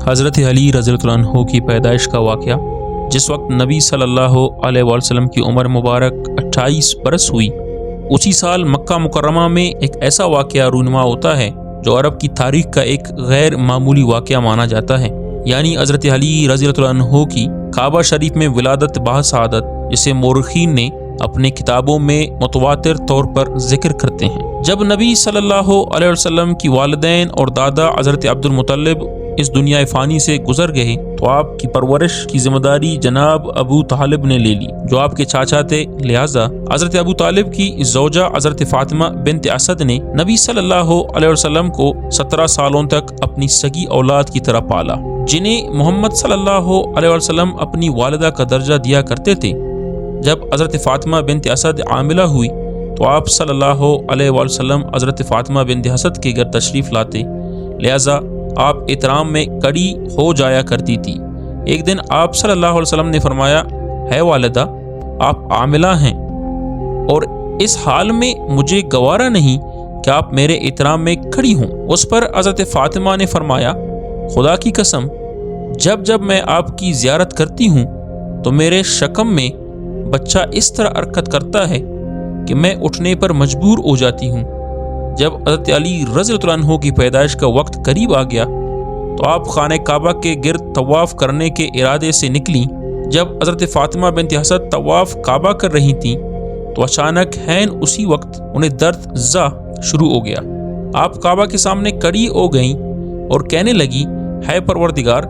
حضرت علی رضی اللہ عنہ کی پیدائش کا واقعہ۔ جس وقت نبی صلی اللہ علیہ وسلم کی عمر مبارک 28 برس ہوئی، اسی سال مکہ مکرمہ میں ایک ایسا واقعہ رونما ہوتا ہے جو عرب کی تاریخ کا ایک غیر معمولی واقعہ مانا جاتا ہے، یعنی حضرت علی رضی اللہ عنہ کی کعبہ شریف میں ولادت باسعادت، جسے مورخین نے اپنے کتابوں میں متواتر طور پر ذکر کرتے ہیں۔ جب نبی صلی اللہ علیہ وسلم کی والدین اور دادا حضرت عبد المطلب اس دنیا فانی سے گزر گئے تو آپ کی پرورش کی ذمہ داری جناب ابو طالب نے لے لی، جو آپ کے چاچا تھے۔ لہٰذا حضرت ابو طالب کی زوجہ حضرت فاطمہ بنت اسد نے نبی صلی اللہ علیہ وسلم کو 17 سالوں تک اپنی سگی اولاد کی طرح پالا، جنہیں محمد صلی اللہ علیہ وسلم اپنی والدہ کا درجہ دیا کرتے تھے۔ جب حضرت فاطمہ بنت اسد عاملہ ہوئی تو آپ صلی اللہ علیہ وسلم حضرت فاطمہ بنت اسد کے گھر تشریف لاتے، لہٰذا آپ احترام میں کڑی ہو جایا کرتی تھی۔ ایک دن آپ صلی اللہ علیہ وسلم نے فرمایا، ہے والدہ، آپ عاملہ ہیں اور اس حال میں مجھے گوارا نہیں کہ آپ میرے احترام میں کھڑی ہوں۔ اس پر حضرت فاطمہ نے فرمایا، خدا کی قسم، جب جب میں آپ کی زیارت کرتی ہوں تو میرے شکم میں بچہ اس طرح حرکت کرتا ہے کہ میں اٹھنے پر مجبور ہو جاتی ہوں۔ جب حضرت علی رضی اللہ عنہ کی پیدائش کا وقت قریب آ گیا تو آپ خانہ کعبہ کے گرد طواف کرنے کے ارادے سے نکلیں۔ جب حضرت فاطمہ بنت اسد طواف کعبہ کر رہی تھیں تو اچانک حین اسی وقت انہیں درد زا شروع ہو گیا۔ آپ کعبہ کے سامنے کھڑی ہو گئیں اور کہنے لگی، ہے پروردگار،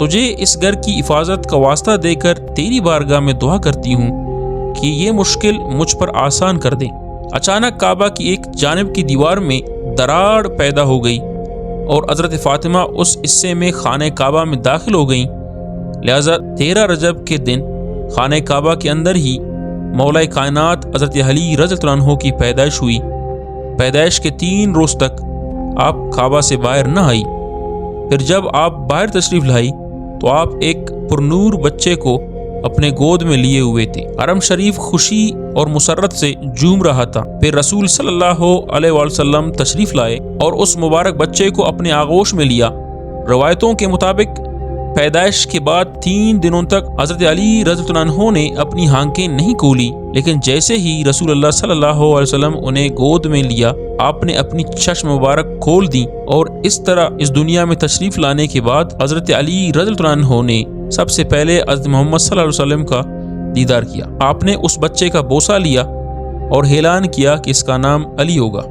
تجھے اس گھر کی حفاظت کا واسطہ دے کر تیری بارگاہ میں دعا کرتی ہوں کہ یہ مشکل مجھ پر آسان کر دے۔ اچانک کعبہ کی ایک جانب کی دیوار میں دراڑ پیدا ہو گئی اور حضرت فاطمہ اس حصے میں خانہ کعبہ میں داخل ہو گئیں۔ لہذا 13 رجب کے دن خانہ کعبہ کے اندر ہی مولا کائنات حضرت علی رضی اللہ عنہ کی پیدائش ہوئی۔ پیدائش کے 3 روز تک آپ کعبہ سے باہر نہ آئی۔ پھر جب آپ باہر تشریف لائی تو آپ ایک پرنور بچے کو اپنے گود میں لیے ہوئے تھے۔ حرم شریف خوشی اور مسرت سے جھوم رہا تھا۔ پھر رسول صلی اللہ علیہ وسلم تشریف لائے اور اس مبارک بچے کو اپنے آغوش میں لیا۔ روایتوں کے مطابق پیدائش کے بعد 3 دنوں تک حضرت علی رضی اللہ عنہ نے اپنی آنکھیں نہیں کھولی، لیکن جیسے ہی رسول اللہ صلی اللہ علیہ وسلم انہیں گود میں لیا، آپ نے اپنی چشم مبارک کھول دیں اور اس طرح اس دنیا میں تشریف لانے کے بعد حضرت علی رضی اللہ عنہ نے سب سے پہلے حضرت محمد صلی اللہ علیہ وسلم کا دیدار کیا۔ آپ نے اس بچے کا بوسہ لیا اور اعلان کیا کہ اس کا نام علی ہوگا۔